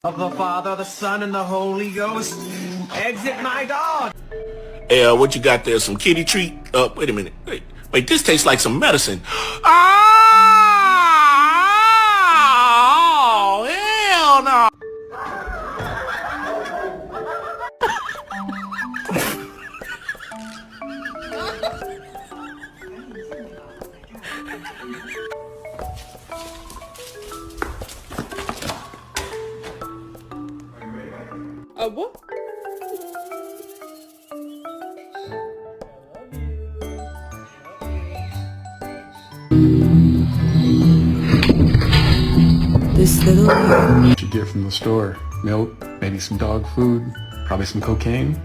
Of the Father, the Son, and the Holy Ghost. Exit my dog. Hey, what you got there? Some kitty treat? Wait a minute. Wait, this tastes like some medicine. Oh, hell no. What? This little What you get from the store? Milk, maybe some dog food, probably some cocaine.